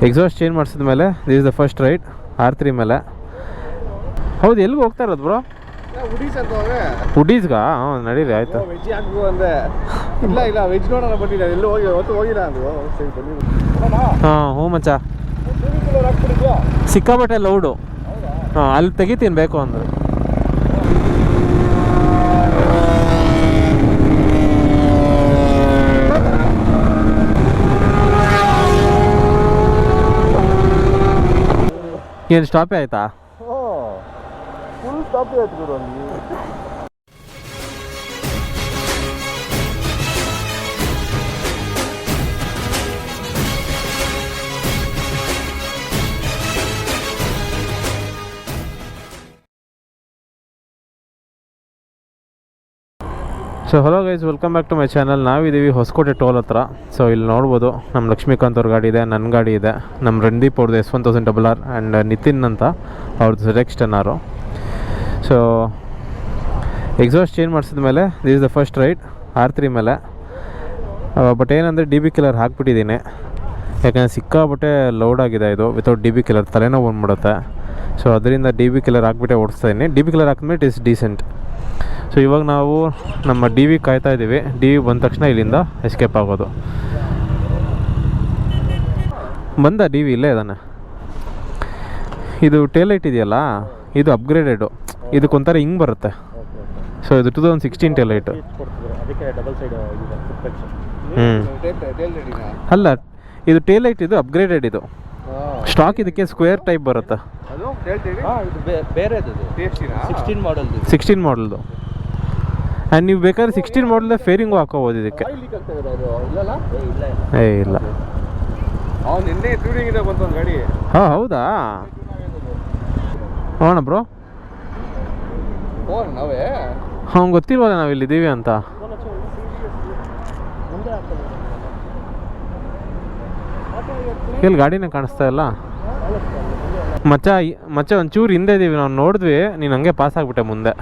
Exhaust change ಮಾಡಿಸಿದ ಮೇಲೆ this is the first ride R3 ಮೇಲೆ. ಹೌದು, ಎಲ್ಲಿಗೆ ಹೋಗ್ತಾ ಇರೋದು ಬ್ರೋ? ವುಡೀಸ್ಗಾ? ಹಾಂ, ನಡೀರಿ, ಆಯಿತು. ವೆಜ್ ಹಾಕ್ಬೇಕು ಅಂದೆ. ಇಲ್ಲ ವೆಜ್ ನೋಡೋಣ ಬಂದಿಲ್ಲ, ಎಲ್ಲೂ ಹೋಗಿಲ್ಲ ಅಂದು. ಹಾಂ, ಹ್ಞೂ ಮಚ್ಚ, ಸಿಕ್ಕಾಬಟ್ಟೆ ಲೌಡು. ಹಾಂ, ಅಲ್ಲಿ ತೆಗಿತೀನಿ ಬೇಕು ಅಂದ್ರೆ. ಏನು ಸ್ಟಾಪೇ ಆಯ್ತಾ? ಫುಲ್ ಸ್ಟಾಪೇ ಆಯ್ತು ಗುರು. So hello guys, welcome back to my channel. ನಾವಿದ್ದೀವಿ ಹೊಸಕೋಟೆ ಟೋಲ್ ಹತ್ರ. ಸೊ ಇಲ್ಲಿ ನೋಡ್ಬೋದು, ನಮ್ಮ ಲಕ್ಷ್ಮೀಕಾಂತ್ ಅವ್ರ ಗಾಡಿ ಇದೆ, ನನ್ನ ಗಾಡಿ ಇದೆ, ನಮ್ಮ ರಣದೀಪ್ ಅವ್ರದ್ದು S1000RR ಆ್ಯಂಡ್ ನಿತಿನ್ ಅಂತ ಅವ್ರದ್ದು ZX10R. ಸೊ ಎಕ್ಸಾಸ್ಟ್ ಚೇಂಜ್ ಮಾಡಿಸಿದ ಮೇಲೆ this is the first ride R3 ಮೇಲೆ. ಬಟ್ ಏನಂದರೆ DB ಕಿಲ್ಲರ್ ಹಾಕ್ಬಿಟ್ಟಿದ್ದೀನಿ, ಯಾಕಂದರೆ ಸಿಕ್ಕಾಬಟ್ಟೆ ಲೌಡ್ ಆಗಿದೆ ಇದು. ವಿತೌಟ್ DB ಕಿಲ್ಲರ್ ತಲೆನೋವು ಬಂದ್ಬಿಡುತ್ತೆ. ಸೊ ಅದರಿಂದ DB ಕಿಲ್ಲರ್ ಹಾಕ್ಬಿಟ್ಟೆ ಓಡಿಸ್ತಾಯಿದ್ದೀನಿ. DB ಕಿಲ್ಲರ್ ಹಾಕಿದ್ಮೇಲೆ ಇಟ್ ಇಸ್ ಡೀಸೆಂಟ್. ಸೊ ಇವಾಗ ನಾವು ನಮ್ಮ DV ಕಾಯ್ತಾ ಇದ್ದೀವಿ. DV ಬಂದ ತಕ್ಷಣ ಇಲ್ಲಿಂದ ಎಸ್ಕೇಪ್ ಆಗೋದು. ಬಂದ DV ಇಲ್ಲೇ ಇದ್ದಾನೆ. ಇದು ಟೇಲೈಟ್ ಇದೆಯಲ್ಲ, ಇದು ಅಪ್ಗ್ರೇಡೆಡು. ಇದಕ್ಕೊಂಥರ ಹಿಂಗೆ ಬರುತ್ತೆ. ಸೊ ಇದು 2016 ಟೇಲೈಟು. ಅಲ್ಲ, ಇದು ಟೇಲೈಟ್, ಇದು ಅಪ್ಗ್ರೇಡೆಡ್. ಇದು ಸ್ಟಾಕ್ ಇದಕ್ಕೆ ಸ್ಕ್ವೇರ್ ಟೈಪ್ ಬರುತ್ತೆ. 16 ಮಾಡಲ್ದು. ಆ್ಯಂಡ್ ನೀವು ಬೇಕಾದ್ರೆ 16 ಮಾಡಲ್ದೇ ಫೇರಿಂಗು ಹಾಕೋಬೋದು ಇದಕ್ಕೆ. ಇಲ್ಲ. ಹಾಂ, ಹೌದಾ? ಹೋಣ ಬ್ರೋ. ಹಾಂ, ಗೊತ್ತಿಲ್ವಲ್ಲ ನಾವು ಇಲ್ಲಿದ್ದೀವಿ ಅಂತ. ಇಲ್ಲಿ ಗಾಡಿನೇ ಕಾಣಿಸ್ತಾ ಇಲ್ಲ ಮಚ್ಚ ಒಂಚೂರು ಹಿಂದೆ ಇದ್ದೀವಿ ನಾವು. ನೋಡಿದ್ವಿ, ನೀನು ಹಂಗೆ ಪಾಸ್ ಆಗಿಬಿಟ್ಟೆ ಮುಂದೆ.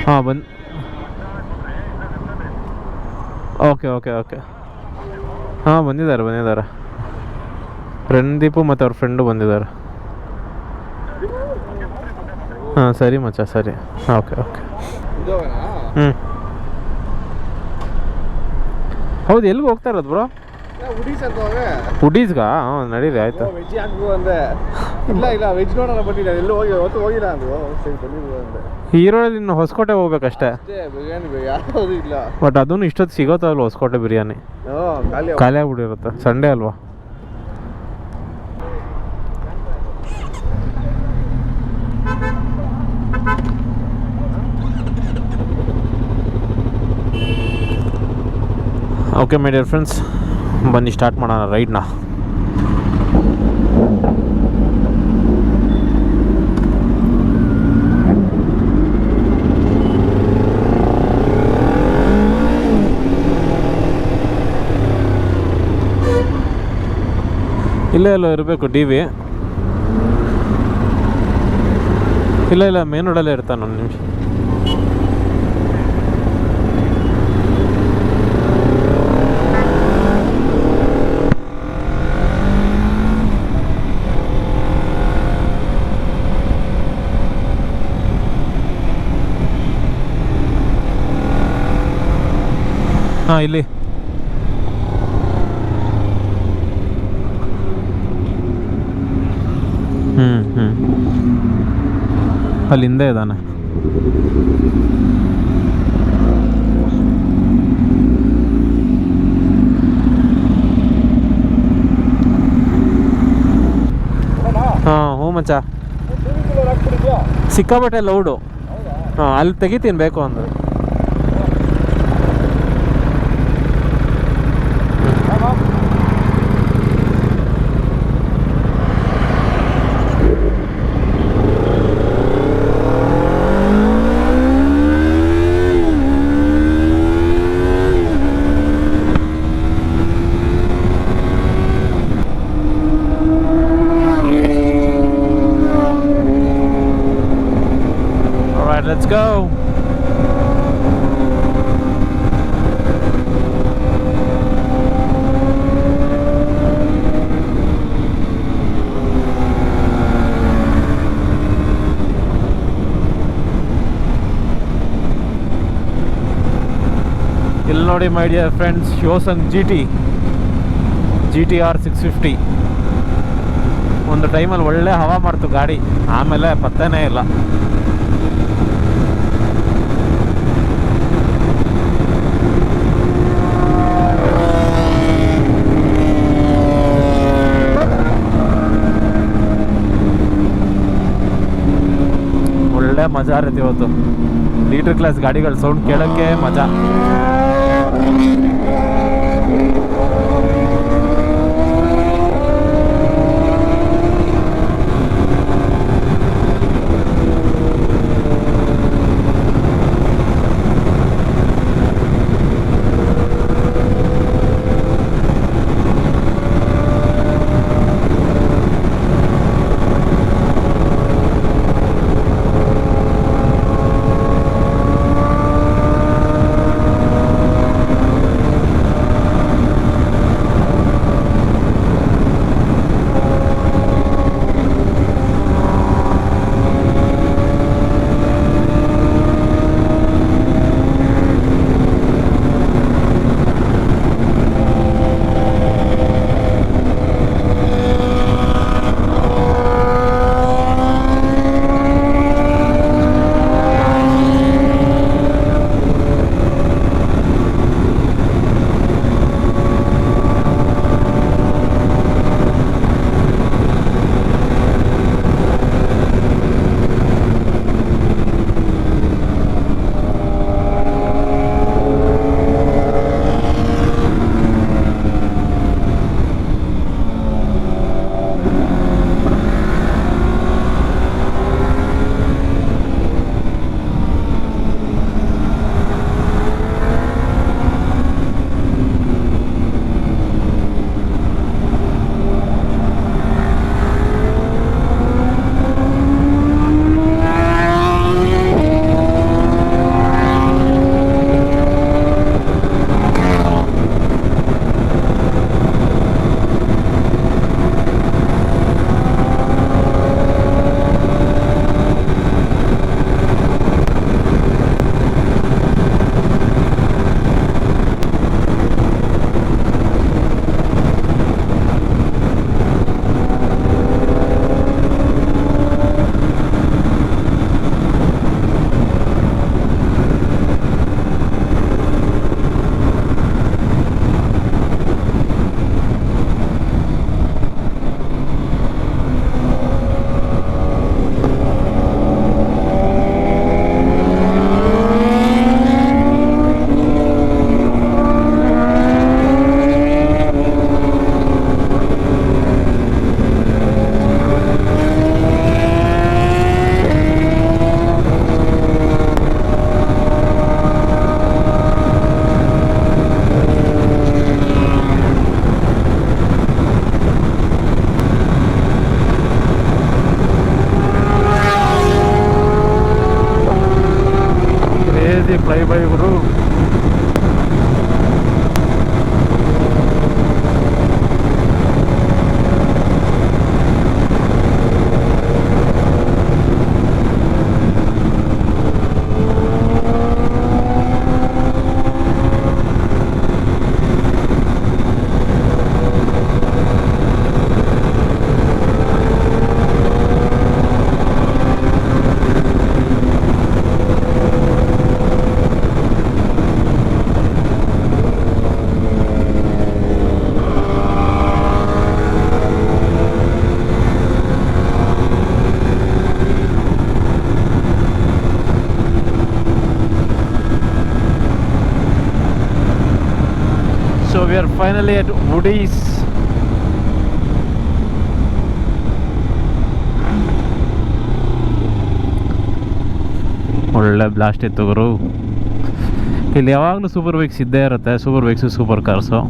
ಹಾಂ, ಓಕೆ. ಹಾಂ, ಬಂದಿದ್ದಾರೆ. ರಣದೀಪು ಮತ್ತು ಅವ್ರ ಫ್ರೆಂಡು ಬಂದಿದ್ದಾರೆ. ಹಾಂ, ಸರಿ ಮಚ್ಚ, ಸರಿ. ಓಕೆ. ಹ್ಞೂ, ಹೌದು, ಎಲ್ಲಿಗೆ ಹೋಗ್ತಾ ಇರೋದು ಬ್ರೋ? ವುಡೀಸ್ಗಾ? ಹಾಂ, ನಡೀರಿ, ಆಯಿತು. ವೆಜ್ ಹಾಕ್ಬೇಕು ಅಂದೆ. ಇಲ್ಲ ವೆಜ್ ನೋಡೋಣ ಬಂದಿಲ್ಲ, ಎಲ್ಲೂ ಹೋಗಿಲ್ಲ ಅಂದು. ಈರೋಳಲ್ಲಿ ಇನ್ನು ಹೊಸಕೋಟೆ ಹೋಗ್ಬೇಕಷ್ಟೇ. ಬಿರಿಯಾನಿ ಯಾವುದು ಇಲ್ಲ. ಬಟ್ ಅದನ್ನು ಇಷ್ಟೊತ್ತು ಸಿಗೋತ್ತಲ್ಲ ಹೊಸಕೋಟೆ ಬಿರಿಯಾನಿ. ಖಾಲಿ ಆಗ್ಬಿಟ್ಟಿರುತ್ತೆ, ಸಂಡೇ ಅಲ್ವಾ. ಓಕೆ ಮೈ ಡಿಯರ್ ಫ್ರೆಂಡ್ಸ್, ಬನ್ನಿ ಸ್ಟಾರ್ಟ್ ಮಾಡೋಣ ರೈಡ್ನ. ಇಲ್ಲೇ ಇರಬೇಕು DV. ಇಲ್ಲ, ಮೇನ್ ರೋಡಲ್ಲೇ ಇರ್ತಾನೆ. ಒಂದು ನಿಮಿಷ. ಹಾಂ, ಇಲ್ಲಿ ಅಲ್ಲಿ ಹಿಂದೆ ಇದ್ದಾನೆ. ಹಾಂ, ಹ್ಞೂ ಮಚ್ಚ, ಸಿಕ್ಕಾಬಟ್ಟೆ ಲೌಡು. ಹಾಂ, ಅಲ್ಲಿ ತೆಗಿತೀನಿ ಬೇಕು ಅಂದ್ರೆ. Let's go. ನೋಡಿ my dear friends, Hyosung G T R 650. ಒಂದು ಟೈಮಲ್ಲಿ ಒಳ್ಳೆ ಹವಾ ಮಾಡ್ತು ಗಾಡಿ, ಆಮೇಲೆ ಪತ್ತೆನೇ ಇಲ್ಲ. ಒಳ್ಳೆ ಮಜಾ ಇರುತ್ತೆ ಇವತ್ತು. ಲೀಟರ್ ಕ್ಲಾಸ್ ಗಾಡಿಗಳ ಸೌಂಡ್ ಕೇಳೋಕ್ಕೆ ಮಜಾ. Fly by Guru. So we are finally at Woody's. ಒಳ್ಳೆ ಬ್ಲಾಸ್ಟ್ ಇತ್ತು ಗುರು. ಇಲ್ಲಿ ಯಾವಾಗಲೂ ಸೂಪರ್ ಬೈಕ್ಸ್ ಇದ್ದೇ ಇರುತ್ತೆ, ಸೂಪರ್ ಬೈಕ್ಸು ಸೂಪರ್ ಕಾರ್ಸು.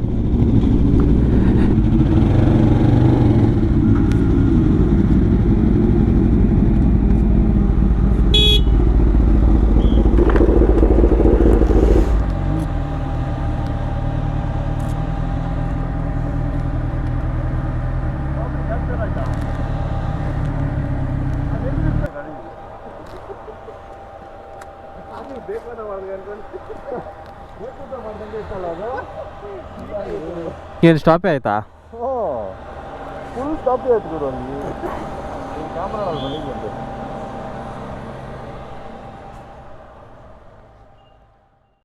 ಮಾಡ್ದಂಗೆ ಇಷ್ಟಲ್ಲ ಅದು ಏನು ಸ್ಟಾಪೇ ಆಯಿತಾ? ಫುಲ್ ಸ್ಟಾಪ್ ಆಯ್ತು ಗುರು ಅಲ್ಲಿ ಕ್ಯಾಮ್ರಾ ಬಂದಿದ್ದಂತೆ